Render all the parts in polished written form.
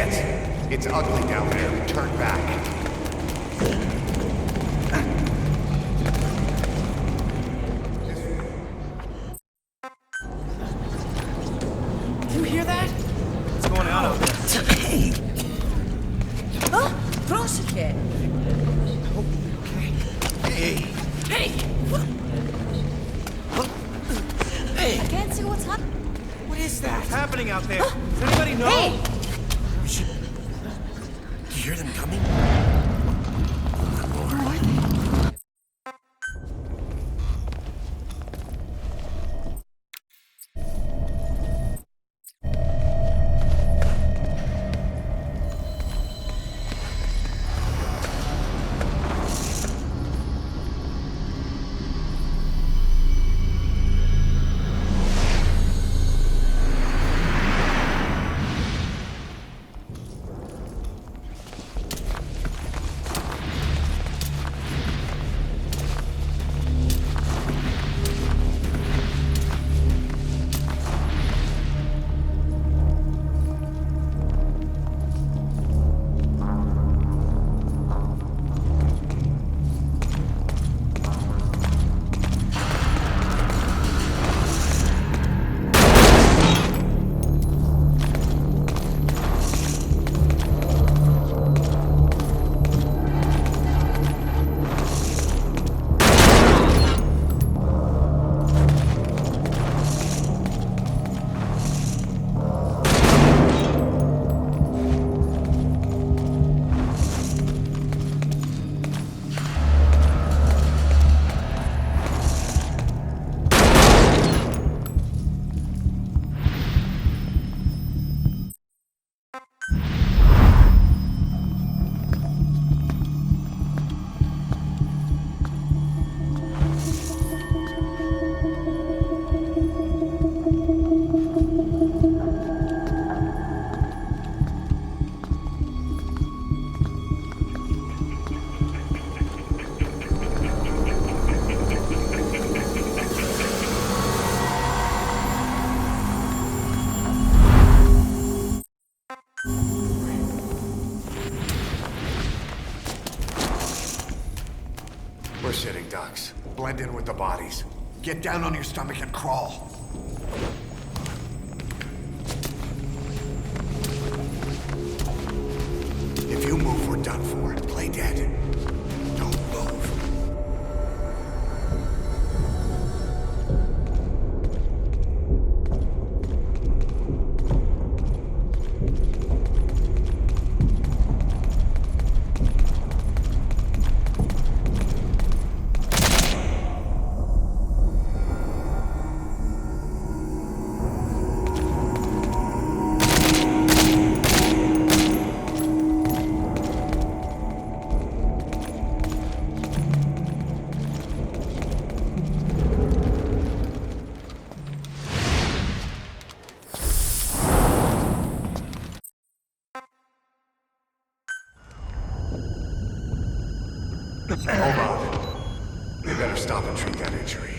Shit! It's ugly down there. Turn back. You hear that? What's going on out there? Hey! Huh? Proszę. Hey! Hey! Hey! I can't see what's happening. What is that? What's happening out there? Does anybody know? Hey! We should... Do you hear them coming? Where are they? We're sitting ducks. Blend in with the bodies. Get down on your stomach and crawl. If you move, we're done for. Play dead. Don't move. Hold on. They better stop and treat that injury.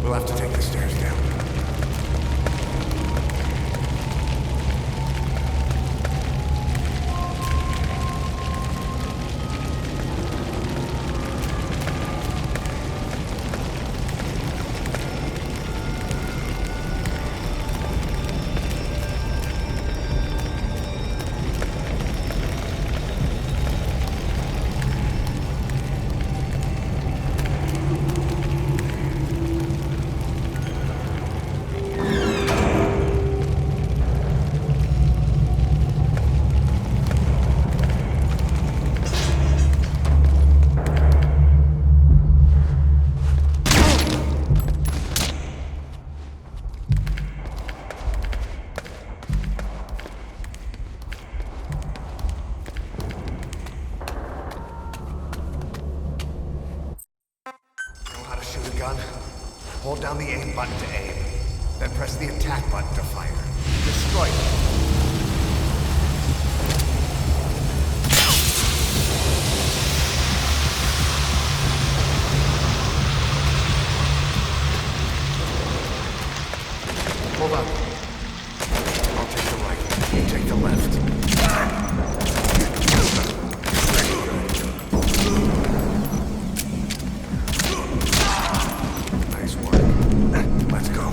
We'll have to take the stairs down. Gun. Hold down the aim button to aim. Then press the attack button to fire. Destroy them. Hold on. I'll take the right. You take the left. Nice work. Let's go.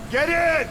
Get in!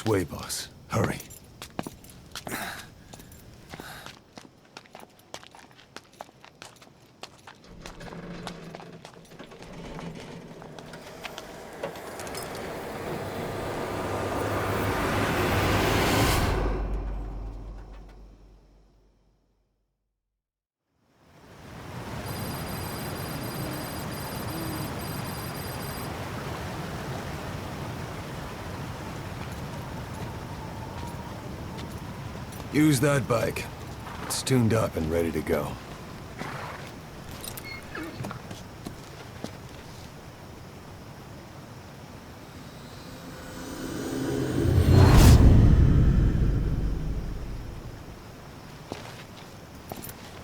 way, boss. Hurry. Use that bike. It's tuned up and ready to go.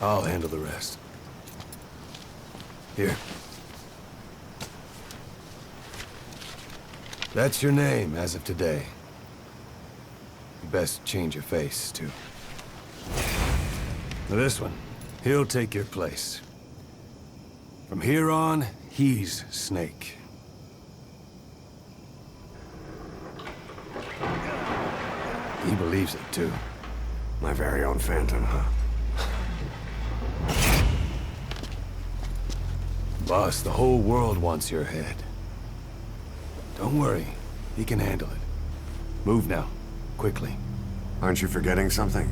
I'll handle the rest. Here. That's your name as of today. You best change your face, too. Now this one, he'll take your place. From here on, he's Snake. He believes it, too. My very own Phantom, huh? Boss, the whole world wants your head. Don't worry, he can handle it. Move now, quickly. Aren't you forgetting something?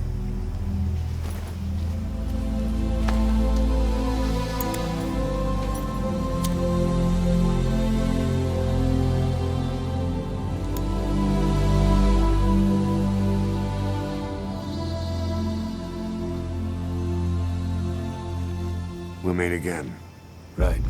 We'll meet again. Right.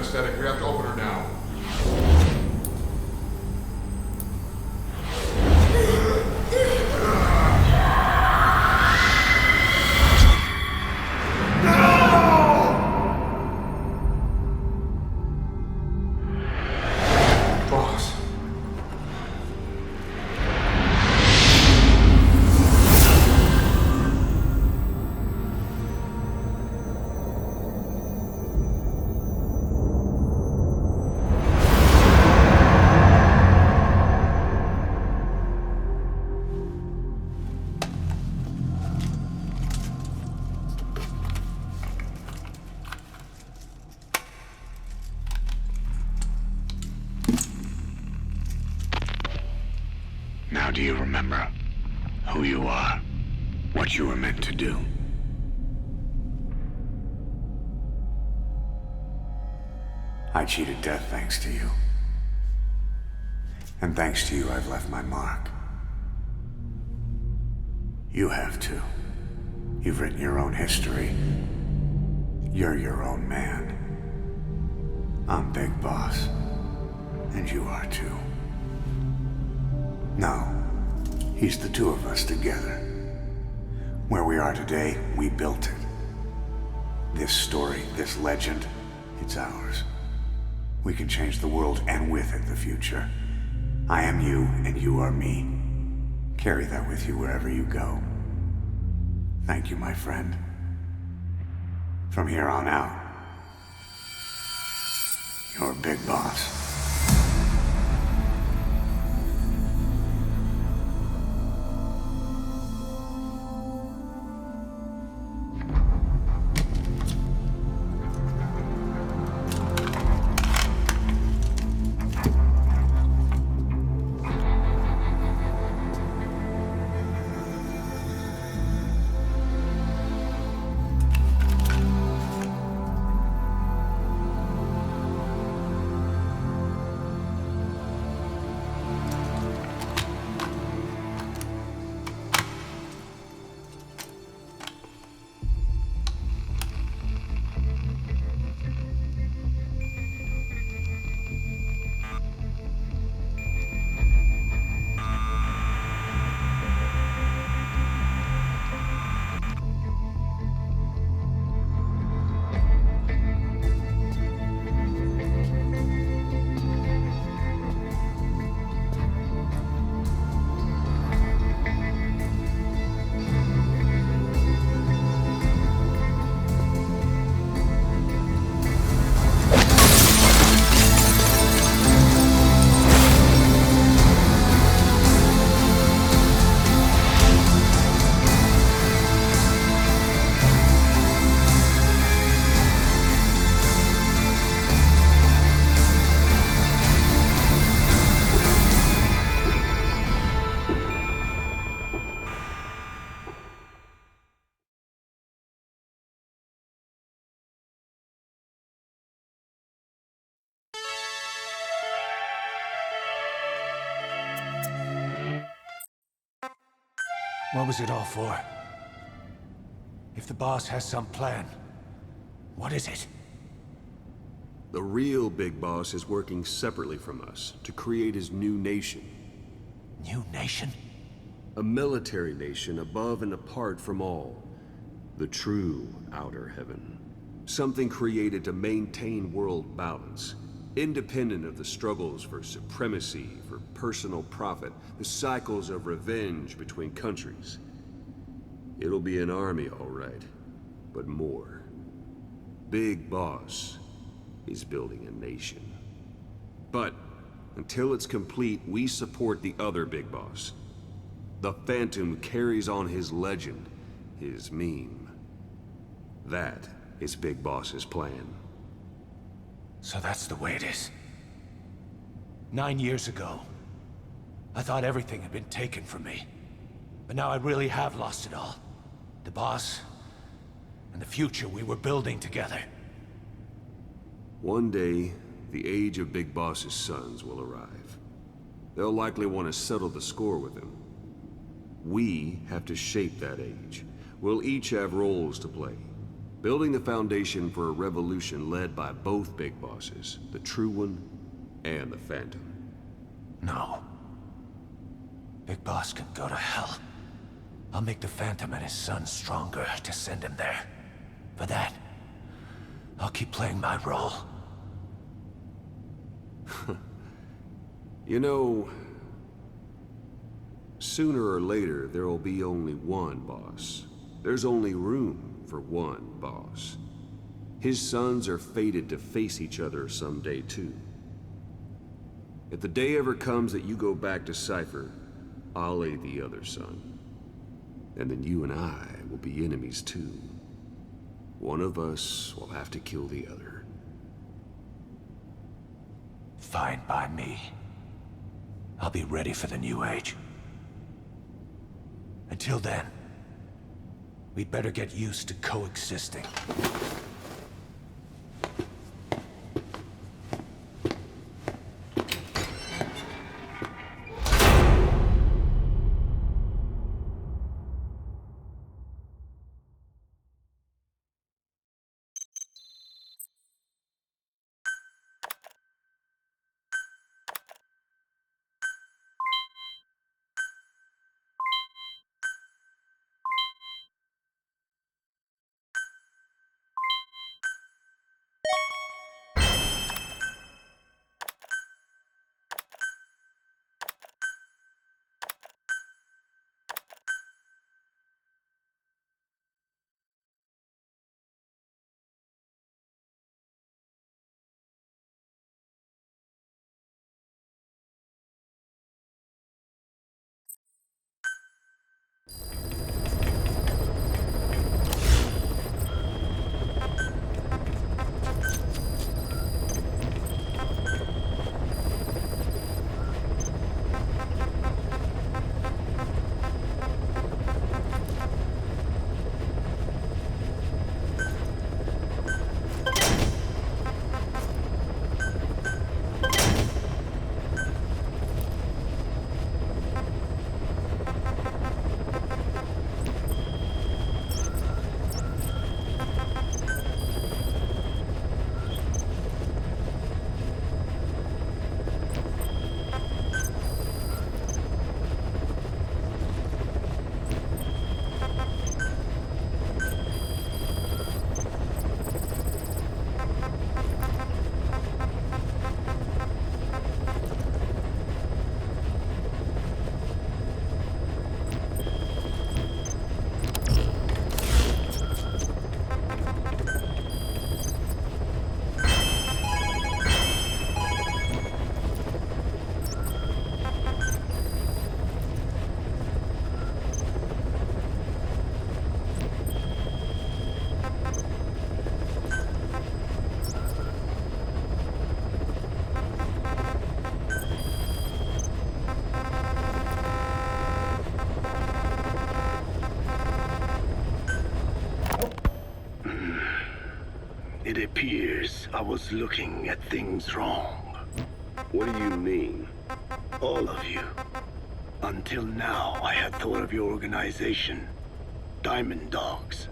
anesthetic. We have to open her now. Boss. Now do you remember who you are? What you were meant to do? I cheated death thanks to you. And thanks to you, I've left my mark. You have too. You've written your own history. You're your own man. I'm Big Boss. And you are too. No. He's the two of us together. Where we are today, we built it. This story, this legend, it's ours. We can change the world and with it the future. I am you and you are me. Carry that with you wherever you go. Thank you, my friend. From here on out, you're Big Boss. What was it all for? If the boss has some plan, what is it? The real Big Boss is working separately from us to create his new nation. New nation? A military nation above and apart from all. The true outer heaven. Something created to maintain world balance. Independent of the struggles for supremacy, for personal profit, the cycles of revenge between countries. It'll be an army, all right, but more. Big Boss is building a nation. But until it's complete, we support the other Big Boss. The Phantom carries on his legend, his meme. That is Big Boss's plan. So that's the way it is. 9 years ago, I thought everything had been taken from me. But now I really have lost it all. The boss, and the future we were building together. One day, the age of Big Boss's sons will arrive. They'll likely want to settle the score with him. We have to shape that age. We'll each have roles to play. Building the foundation for a revolution led by both big bosses, the True One and the Phantom. No. Big Boss can go to hell. I'll make the Phantom and his son stronger to send him there. For that, I'll keep playing my role. You know, sooner or later, there will be only one boss. There's only room for one boss. His sons are fated to face each other someday, too. If the day ever comes that you go back to Cypher, I'll aid the other son. And then you and I will be enemies, too. One of us will have to kill the other. Fine by me. I'll be ready for the New Age. Until then, we'd better get used to coexisting. It appears I was looking at things wrong. What do you mean? All of you. Until now, I had thought of your organization, Diamond Dogs,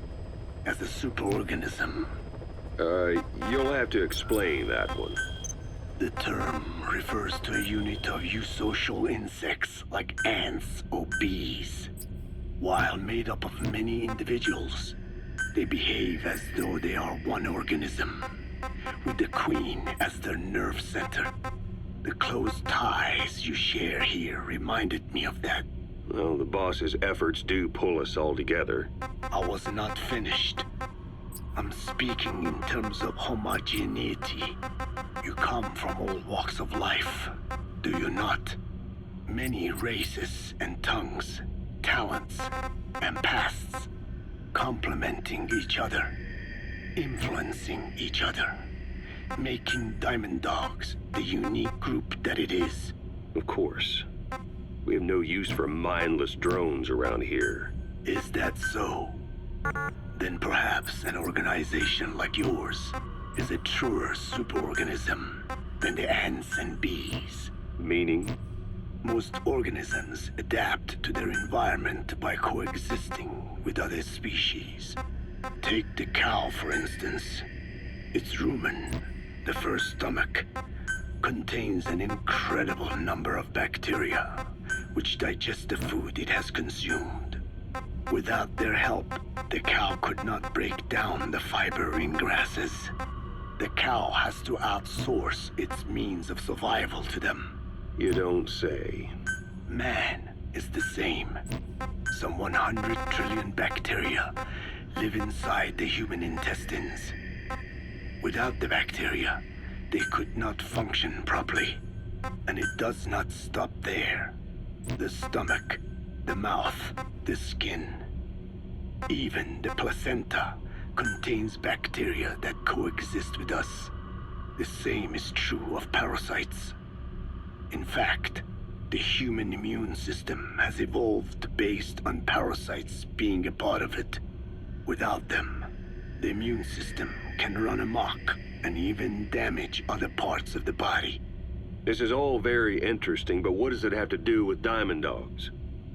as a superorganism. You'll have to explain that one. The term refers to a unit of eusocial insects like ants or bees. While made up of many individuals, they behave as though they are one organism, with the Queen as their nerve center. The close ties you share here reminded me of that. Well, the boss's efforts do pull us all together. I was not finished. I'm speaking in terms of homogeneity. You come from all walks of life, do you not? Many races and tongues, talents and pasts, complementing each other, influencing each other, making Diamond Dogs the unique group that it is. Of course. We have no use for mindless drones around here. Is that so? Then perhaps an organization like yours is a truer superorganism than the ants and bees. Meaning? Most organisms adapt to their environment by coexisting with other species. Take the cow, for instance. Its rumen, the first stomach, contains an incredible number of bacteria, which digest the food it has consumed. Without their help, the cow could not break down the fiber in grasses. The cow has to outsource its means of survival to them. You don't say. Man is the same. Some 100 trillion bacteria live inside the human intestines. Without the bacteria, they could not function properly. And it does not stop there. The stomach, the mouth, the skin, even the placenta contains bacteria that coexist with us. The same is true of parasites. In fact, the human immune system has evolved based on parasites being a part of it. Without them, the immune system can run amok and even damage other parts of the body. This is all very interesting, but what does it have to do with diamond dogs?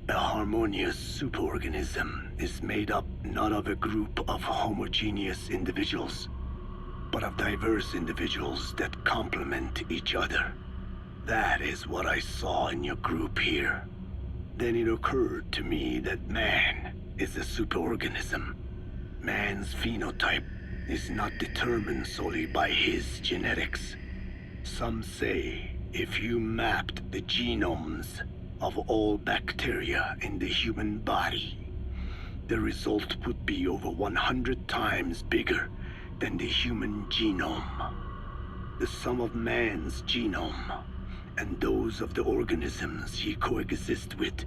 A harmonious superorganism is made up not of a group of homogeneous individuals, but of diverse individuals that complement each other. That is what I saw in your group here. Then it occurred to me that man is a superorganism. Man's phenotype is not determined solely by his genetics. Some say if you mapped the genomes of all bacteria in the human body, the result would be over 100 times bigger than the human genome. The sum of man's genome and those of the organisms he coexists with,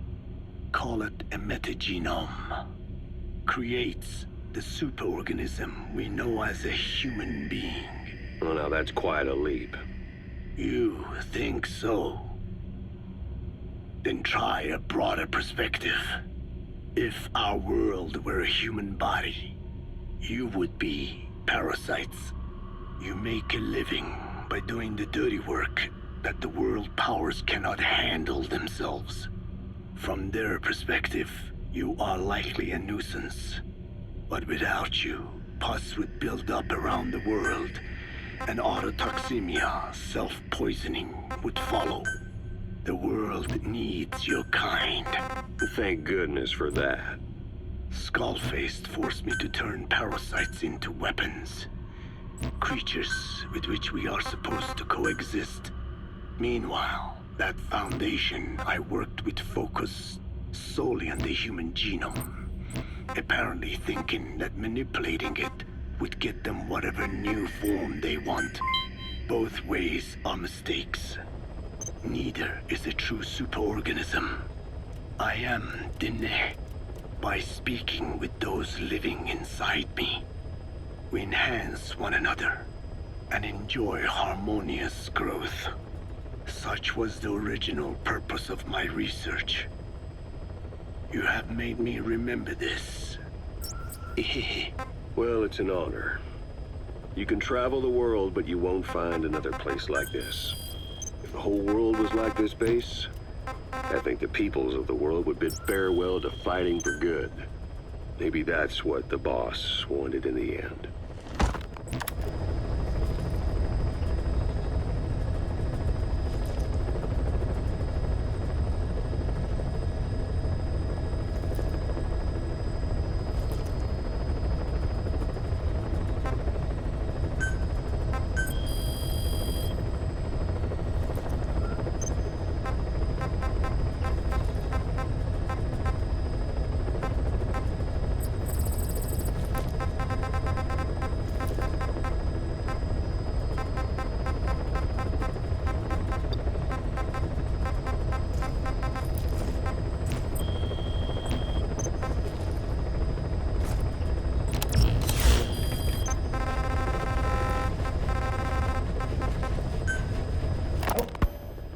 call it a metagenome, creates the superorganism we know as a human being. Well, now that's quite a leap. You think so? Then try a broader perspective. If our world were a human body, you would be parasites. You make a living by doing the dirty work that the world powers cannot handle themselves. From their perspective, you are likely a nuisance. But without you, pus would build up around the world, and autotoxemia, self-poisoning, would follow. The world needs your kind. Thank goodness for that. Skullfaced forced me to turn parasites into weapons. Creatures with which we are supposed to coexist. Meanwhile, that foundation I worked with focused solely on the human genome, apparently thinking that manipulating it would get them whatever new form they want. Both ways are mistakes. Neither is a true superorganism. I am Dine. By speaking with those living inside me, we enhance one another and enjoy harmonious growth. Such was the original purpose of my research. You have made me remember this. Well, it's an honor. You can travel the world, but you won't find another place like this. If the whole world was like this base, I think the peoples of the world would bid farewell to fighting for good. Maybe that's what the boss wanted in the end.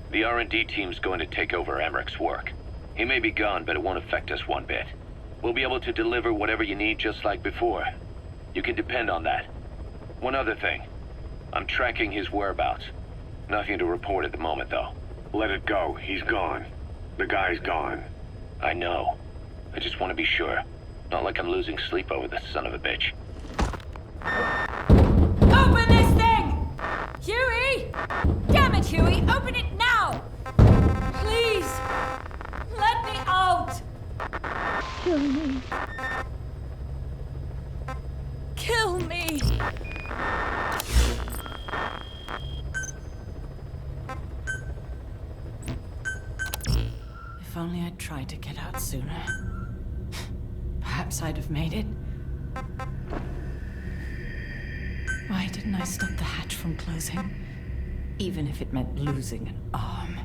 The R&D team's going to take over Emmerich's work. He may be gone, but it won't affect us one bit. We'll be able to deliver whatever you need just like before. You can depend on that. One other thing. I'm tracking his whereabouts. Nothing to report at the moment, though. Let it go. He's gone. The guy's gone. I know. I just want to be sure. Not like I'm losing sleep over this son of a bitch. Open this thing! Huey! Damn it, Huey! Open it now! Please! Let me out! Kill me. Kill me! If only I'd tried to get out sooner. Perhaps I'd have made it. Why didn't I stop the hatch from closing? Even if it meant losing an arm.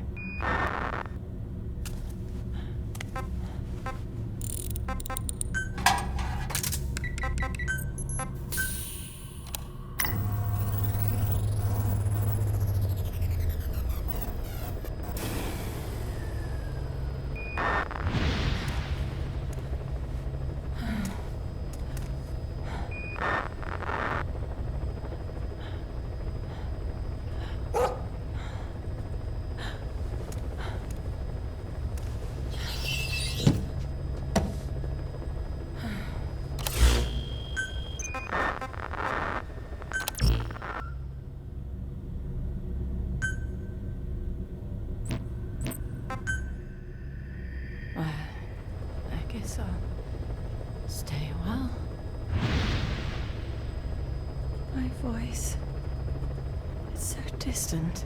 I'll stay a while. My voice, it's so distant.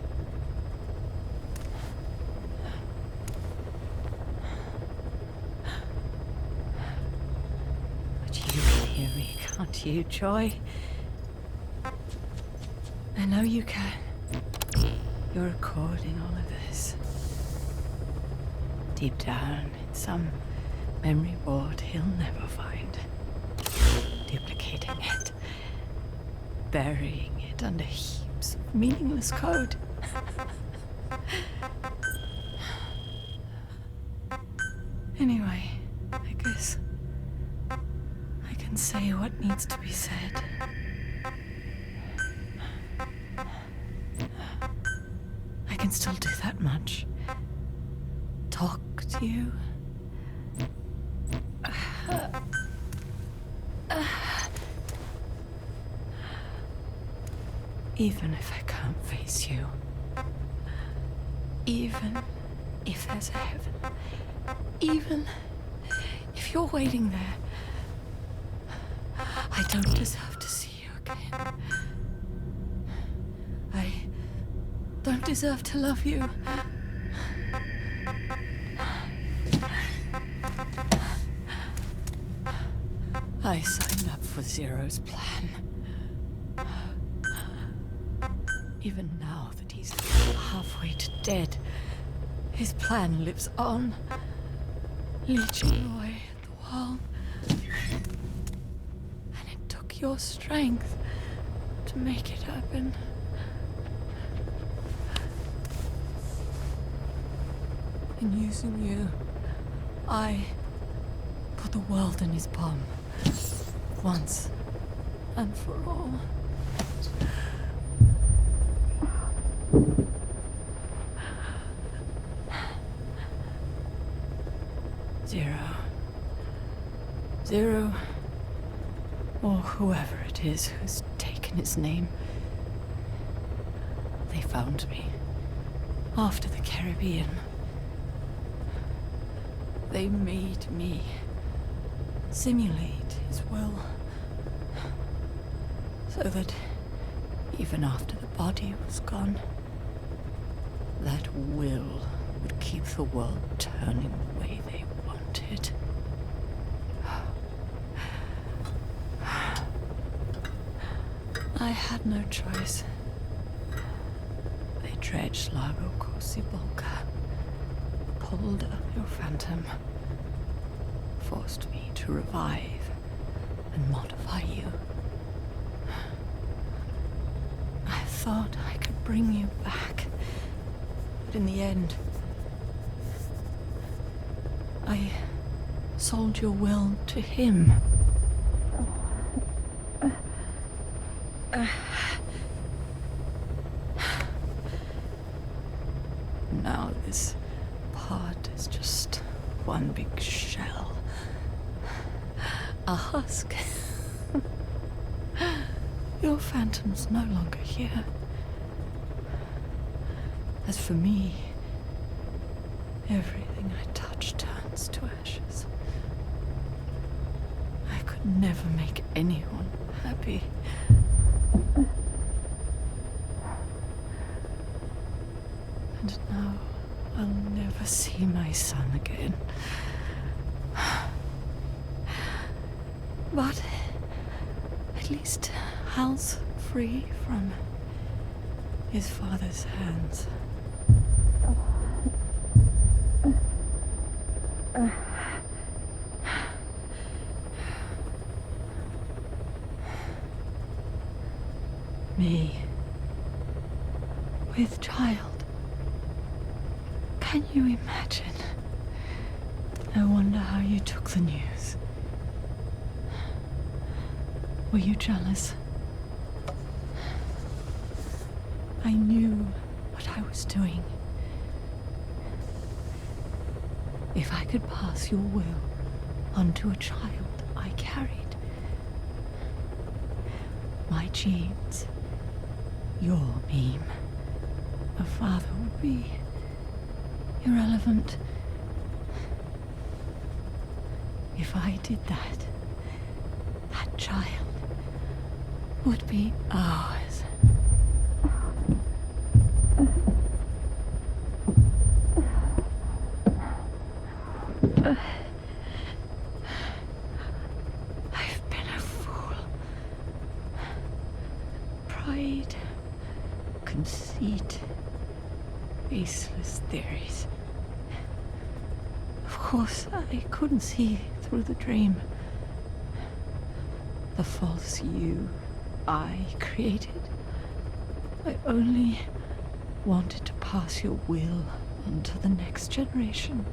But you can hear me, can't you, Joy? I know you can. You're recording all of this. Deep down in some memory board he'll never find. Duplicating it. Burying it under heaps of meaningless code. Anyway, I guess I can say what needs to be said. I can still do that much. Talk to you. Even if I can't face you. Even if there's a heaven. Even if you're waiting there. I don't deserve to see you again. I don't deserve to love you. I signed up for Zero's plan. Even now that he's halfway to dead, his plan lives on, leeching away at the world. And it took your strength to make it happen. In using you, I put the world in his palm. Once and for all. Zero, or whoever it is who's taken his name. They found me after the Caribbean. They made me simulate his will, so that even after the body was gone, that will would keep the world turning the way they wanted. I had no choice. They dredged Lago Corsibolca, pulled up your phantom, forced me to revive and modify you. I thought I could bring you back, but in the end, I sold your will to him. Now this part is just one big shell. A husk. Your phantom's no longer here. As for me, everything I touch turns to ashes. I could never make anyone happy. And now I'll never see my son again. But at least Hal's free from his father's hands. Me, with child. Can you imagine? I wonder how you took the news. Were you jealous? I knew what I was doing. If I could pass your will onto a child I carried, my genes, your meme, a father would be irrelevant. If I did that, that child would be ours. I've been a fool. Pride, conceit, baseless theories. Of course, I couldn't see through the dream. The false you I created. I only wanted to pass your will on to the next generation.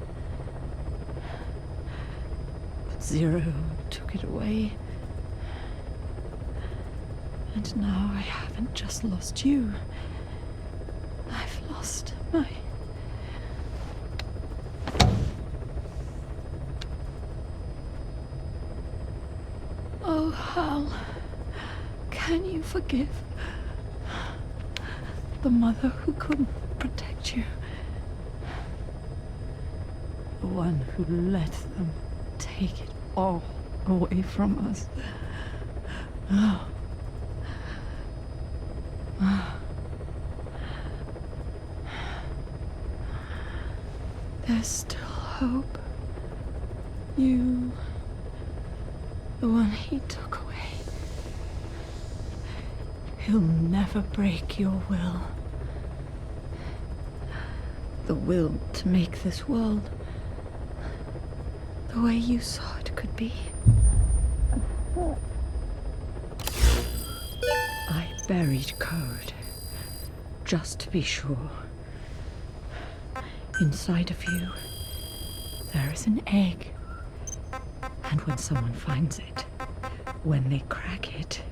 But Zero took it away. And now I haven't just lost you. I've lost my... Oh, Hal. Can you forgive the mother who couldn't protect you? The one who let them take it all away from us. Oh. Oh. There's still hope. You, the one he took away. He'll never break your will. The will to make this world the way you saw it could be. I buried code, just to be sure. Inside of you, there is an egg. And when someone finds it, when they crack it,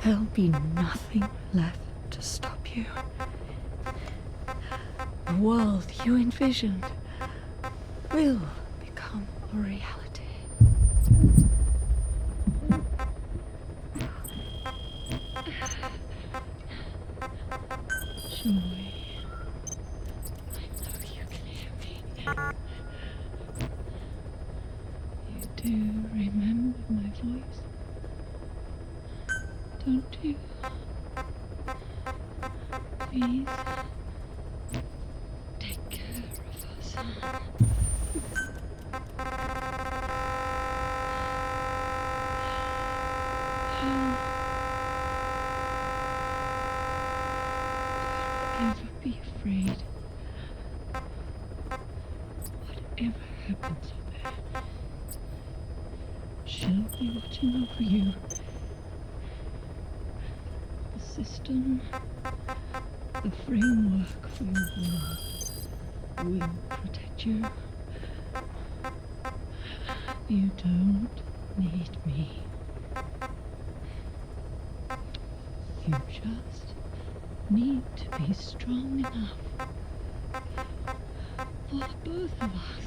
there'll be nothing left to stop you. The world you envisioned will become a reality. Joy, I know you can hear me. You do remember my voice? Don't you? Please, take care of us. Don't ever be afraid. Whatever happens up there, she'll be watching over you. System, the framework for your world will protect you. You don't need me. You just need to be strong enough for both of us.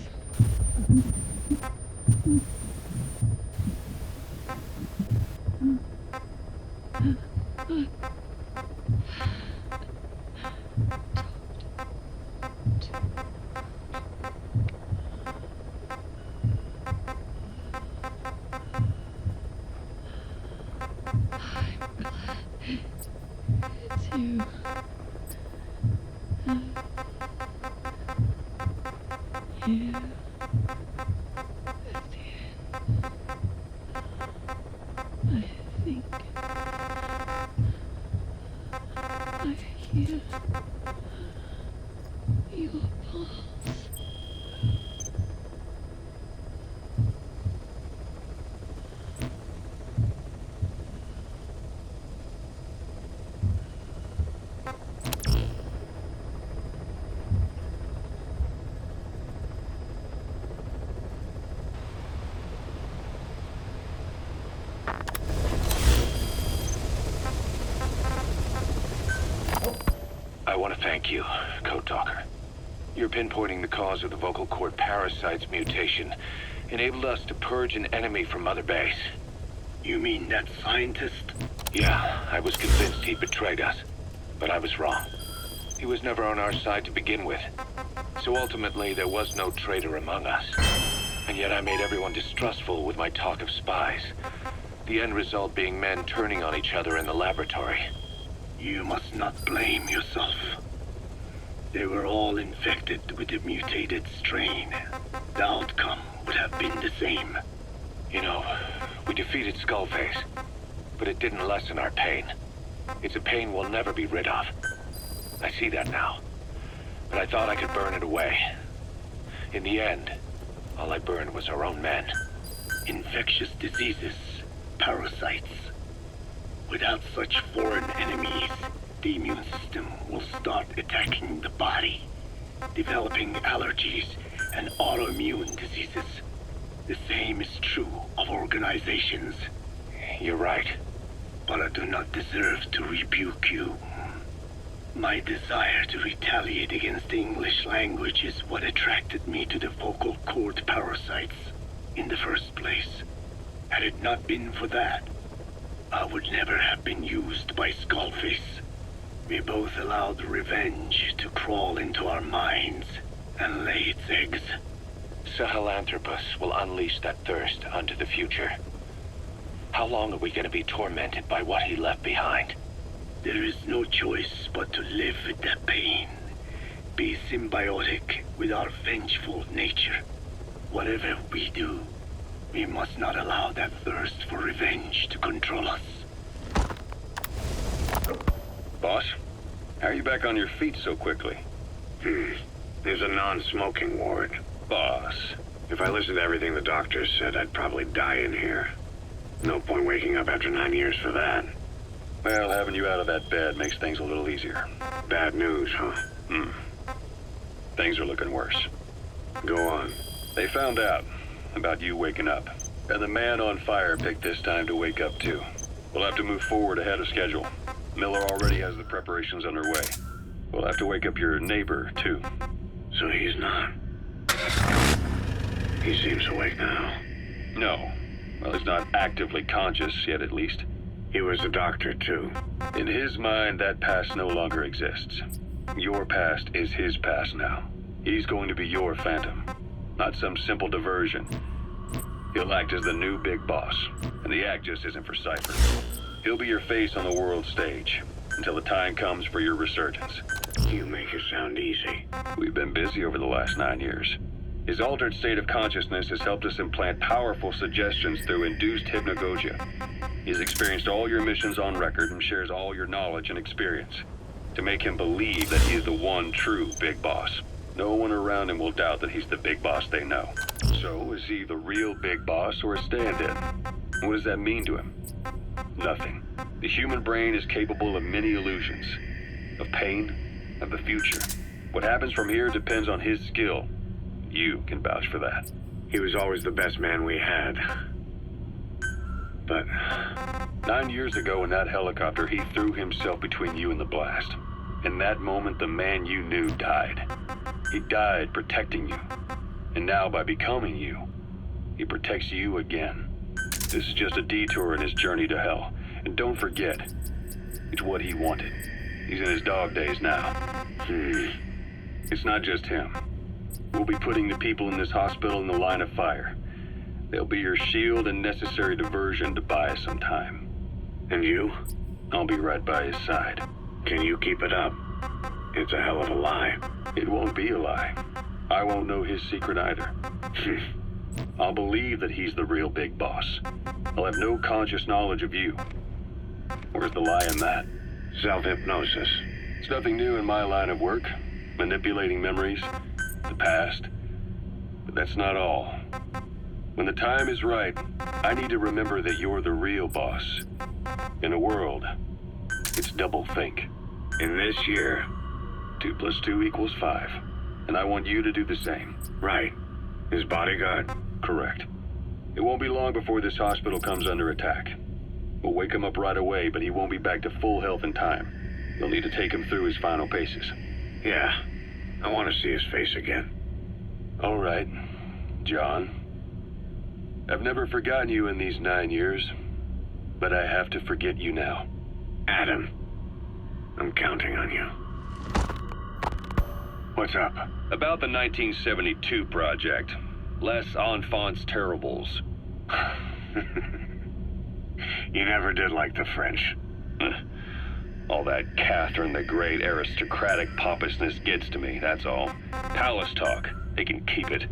I want to thank you, Code Talker. Your pinpointing the cause of the vocal cord parasite's mutation enabled us to purge an enemy from Mother Base. You mean that scientist? Yeah, I was convinced he betrayed us, but I was wrong. He was never on our side to begin with. So ultimately, there was no traitor among us. And yet I made everyone distrustful with my talk of spies. The end result being men turning on each other in the laboratory. You must not blame yourself. They were all infected with the mutated strain. The outcome would have been the same. You know, we defeated Skullface, but it didn't lessen our pain. It's a pain we'll never be rid of. I see that now, but I thought I could burn it away. In the end, all I burned was our own men. Infectious diseases, parasites. Without such foreign enemies, the immune system will start attacking the body, developing allergies and autoimmune diseases. The same is true of organizations. You're right. But I do not deserve to rebuke you. My desire to retaliate against the English language is what attracted me to the vocal cord parasites in the first place. Had it not been for that, I would never have been used by Skullface. We both allowed revenge to crawl into our minds and lay its eggs. Sahelanthropus will unleash that thirst onto the future. How long are we going to be tormented by what he left behind? There is no choice but to live with that pain. Be symbiotic with our vengeful nature. Whatever we do, we must not allow that thirst for revenge to control us. Boss, how are you back on your feet so quickly? There's a non-smoking ward. Boss. If I listened to everything the doctors said, I'd probably die in here. No point waking up after 9 years for that. Well, having you out of that bed makes things a little easier. Bad news, huh? Things are looking worse. Go on. They found out about you waking up. And the man on fire picked this time to wake up too. We'll have to move forward ahead of schedule. Miller already has the preparations underway. We'll have to wake up your neighbor too. So he's not. He seems awake now. No. Well, he's not actively conscious yet, at least. He was a doctor too. In his mind, that past no longer exists. Your past is his past now. He's going to be your phantom, not some simple diversion. He'll act as the new big boss, and the act just isn't for Cypher. He'll be your face on the world stage, until the time comes for your resurgence. You make it sound easy. We've been busy over the last 9 years. His altered state of consciousness has helped us implant powerful suggestions through induced hypnagogia. He's experienced all your missions on record and shares all your knowledge and experience to make him believe that he is the one true big boss. No one around him will doubt that he's the big boss they know. So, is he the real big boss or a stand-in? What does that mean to him? Nothing. The human brain is capable of many illusions. Of pain, of the future. What happens from here depends on his skill. You can vouch for that. He was always the best man we had. But 9 years ago in that helicopter, he threw himself between you and the blast. In that moment, the man you knew died. He died protecting you. And now, by becoming you, he protects you again. This is just a detour in his journey to hell. And don't forget, it's what he wanted. He's in his dog days now. It's not just him. We'll be putting the people in this hospital in the line of fire. They'll be your shield and necessary diversion to buy us some time. And you? I'll be right by his side. Can you keep it up? It's a hell of a lie. It won't be a lie. I won't know his secret either. I'll believe that he's the real big boss. I'll have no conscious knowledge of you. Where's the lie in that? Self-hypnosis. It's nothing new in my line of work. Manipulating memories, the past. But that's not all. When the time is right, I need to remember that you're the real boss. In a world, it's double think. In this year. 2 + 2 = 5. And I want you to do the same. Right. His bodyguard? Correct. It won't be long before this hospital comes under attack. We'll wake him up right away, but he won't be back to full health in time. You'll need to take him through his final paces. Yeah. I want to see his face again. All right, John. I've never forgotten you in these 9 years, but I have to forget you now. Adam. I'm counting on you. What's up? About the 1972 project. Les Enfants Terribles. You never did like the French. All that Catherine the Great aristocratic pompousness gets to me, that's all. Palace talk. They can keep it.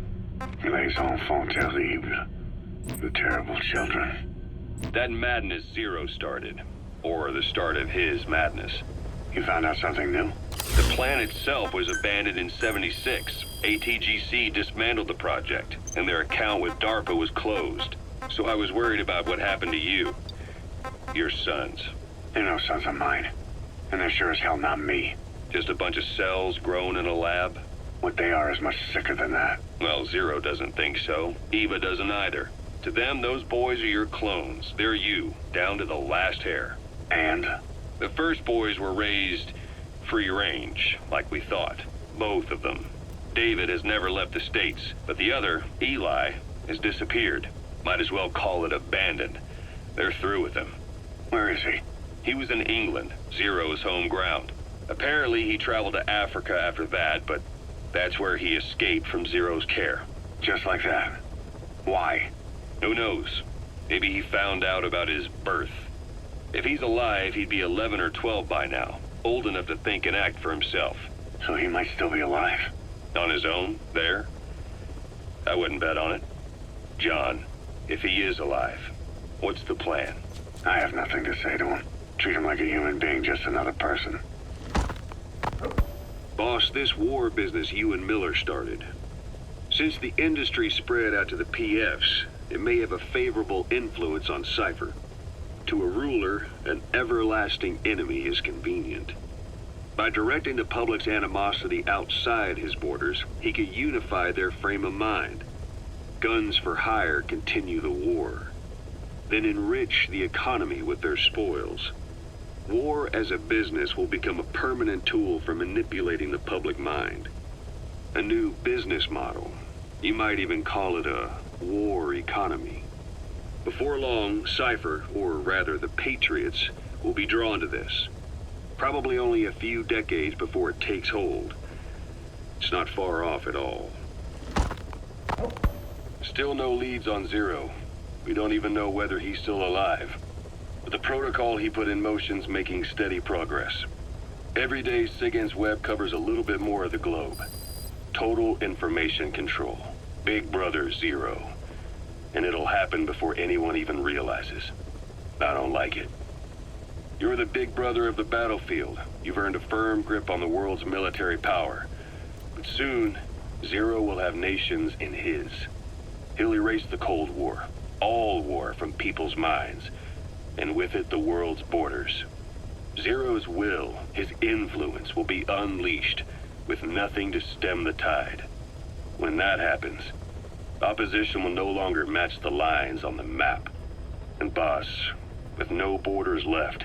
Les enfants terribles. The terrible children. That madness Zero started. Or the start of his madness. You found out something new? The plan itself was abandoned in '76. ATGC dismantled the project, and their account with DARPA was closed. So I was worried about what happened to you. Your sons. They're no sons of mine. And they're sure as hell not me. Just a bunch of cells grown in a lab? What they are is much sicker than that. Well, Zero doesn't think so. Eva doesn't either. To them, those boys are your clones. They're you, down to the last hair. And? The first boys were raised free range, like we thought. Both of them. David has never left the States, but the other, Eli, has disappeared. Might as well call it abandoned. They're through with him. Where is he? He was in England, Zero's home ground. Apparently he traveled to Africa after that, but that's where he escaped from Zero's care. Just like that? Why? Who knows? Maybe he found out about his birth. If he's alive, he'd be 11 or 12 by now. Old enough to think and act for himself. So he might still be alive? On his own, there? I wouldn't bet on it. John, if he is alive, what's the plan? I have nothing to say to him. Treat him like a human being, just another person. Boss, this war business you and Miller started. Since the industry spread out to the PFs, it may have a favorable influence on Cypher. To a ruler, an everlasting enemy is convenient. By directing the public's animosity outside his borders, he could unify their frame of mind. Guns for hire continue the war. Then enrich the economy with their spoils. War as a business will become a permanent tool for manipulating the public mind. A new business model. You might even call it a war economy. Before long, Cypher, or rather the Patriots, will be drawn to this. Probably only a few decades before it takes hold. It's not far off at all. Still no leads on Zero. We don't even know whether he's still alive. But the protocol he put in motion's making steady progress. Every day, SIGINT's web covers a little bit more of the globe. Total information control. Big Brother Zero. And it'll happen before anyone even realizes. I don't like it. You're the big brother of the battlefield. You've earned a firm grip on the world's military power. But soon, Zero will have nations in his. He'll erase the Cold War. All war from people's minds. And with it, the world's borders. Zero's will, his influence, will be unleashed, with nothing to stem the tide. When that happens, opposition will no longer match the lines on the map. And boss, with no borders left,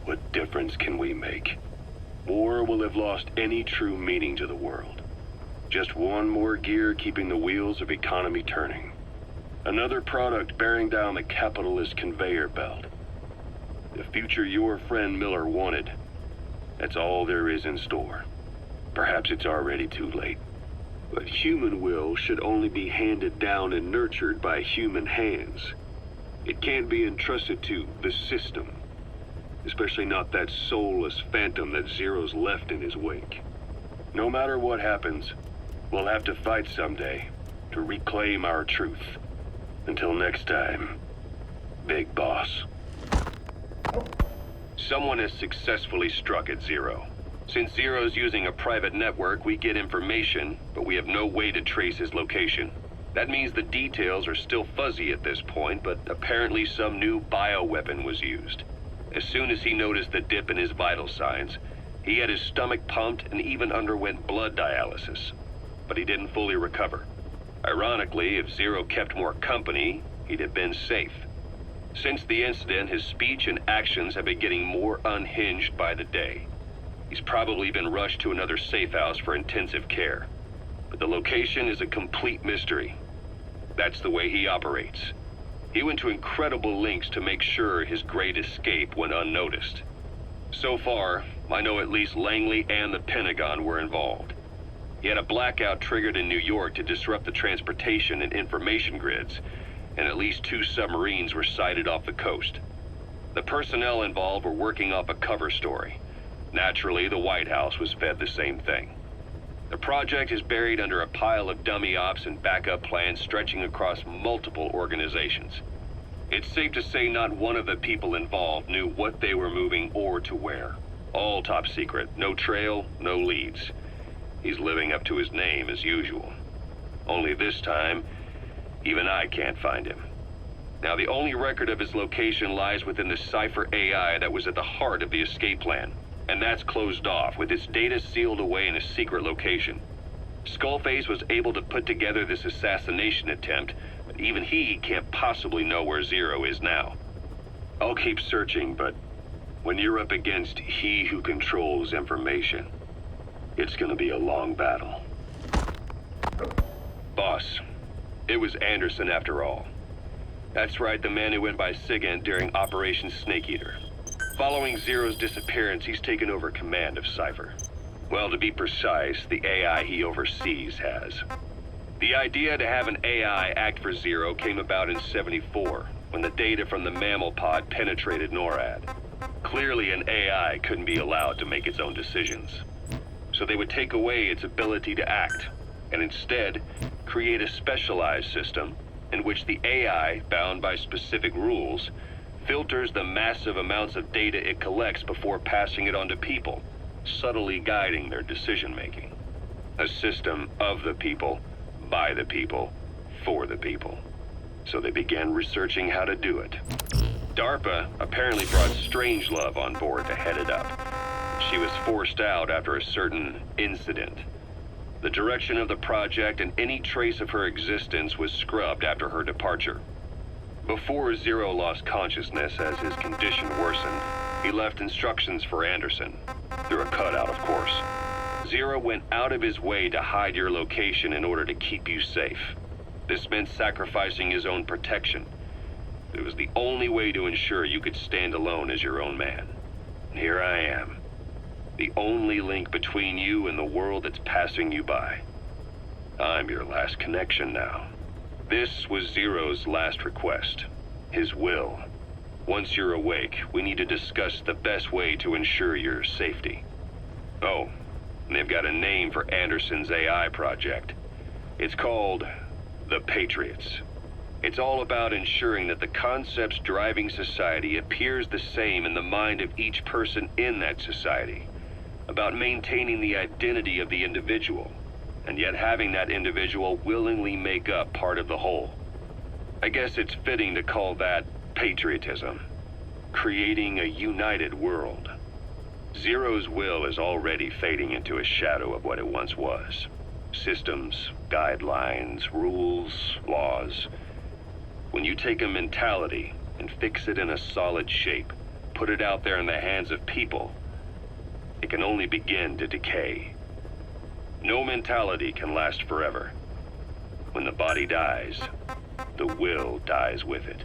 what difference can we make? War will have lost any true meaning to the world. Just one more gear keeping the wheels of economy turning. Another product bearing down the capitalist conveyor belt. The future your friend Miller wanted. That's all there is in store. Perhaps it's already too late. But human will should only be handed down and nurtured by human hands. It can't be entrusted to the system. Especially not that soulless phantom that Zero's left in his wake. No matter what happens, we'll have to fight someday to reclaim our truth. Until next time, Big Boss. Someone has successfully struck at Zero. Since Zero's using a private network, we get information, but we have no way to trace his location. That means the details are still fuzzy at this point, but apparently some new bioweapon was used. As soon as he noticed the dip in his vital signs, he had his stomach pumped and even underwent blood dialysis. But he didn't fully recover. Ironically, if Zero kept more company, he'd have been safe. Since the incident, his speech and actions have been getting more unhinged by the day. He's probably been rushed to another safe house for intensive care. But the location is a complete mystery. That's the way he operates. He went to incredible lengths to make sure his great escape went unnoticed. So far, I know at least Langley and the Pentagon were involved. He had a blackout triggered in New York to disrupt the transportation and information grids, and at least 2 submarines were sighted off the coast. The personnel involved were working off a cover story. Naturally, the White House was fed the same thing. The project is buried under a pile of dummy ops and backup plans stretching across multiple organizations. It's safe to say not one of the people involved knew what they were moving or to where. All top secret, no trail, no leads. He's living up to his name as usual. Only this time, even I can't find him. Now, the only record of his location lies within the Cypher AI that was at the heart of the escape plan. And that's closed off, with its data sealed away in a secret location. Skullface was able to put together this assassination attempt, but even he can't possibly know where Zero is now. I'll keep searching, but when you're up against he who controls information, it's gonna be a long battle. Boss, it was Anderson after all. That's right, the man who went by Sigint during Operation Snake Eater. Following Zero's disappearance, he's taken over command of Cypher. Well, to be precise, the AI he oversees has. The idea to have an AI act for Zero came about in '74, when the data from the mammal pod penetrated NORAD. Clearly, an AI couldn't be allowed to make its own decisions. So they would take away its ability to act, and instead create a specialized system in which the AI, bound by specific rules, filters the massive amounts of data it collects before passing it on to people, subtly guiding their decision-making. A system of the people, by the people, for the people. So they began researching how to do it. DARPA apparently brought Strangelove on board to head it up. She was forced out after a certain incident. The direction of the project and any trace of her existence was scrubbed after her departure. Before Zero lost consciousness as his condition worsened, he left instructions for Anderson. Through a cutout, of course. Zero went out of his way to hide your location in order to keep you safe. This meant sacrificing his own protection. It was the only way to ensure you could stand alone as your own man. And here I am. The only link between you and the world that's passing you by. I'm your last connection now. This was Zero's last request. His will. Once you're awake, we need to discuss the best way to ensure your safety. Oh, and they've got a name for Anderson's AI project. It's called the Patriots. It's all about ensuring that the concepts driving society appears the same in the mind of each person in that society. About maintaining the identity of the individual, and yet having that individual willingly make up part of the whole. I guess it's fitting to call that patriotism. Creating a united world. Zero's will is already fading into a shadow of what it once was. Systems, guidelines, rules, laws. When you take a mentality and fix it in a solid shape, put it out there in the hands of people, it can only begin to decay. No mentality can last forever. When the body dies, the will dies with it.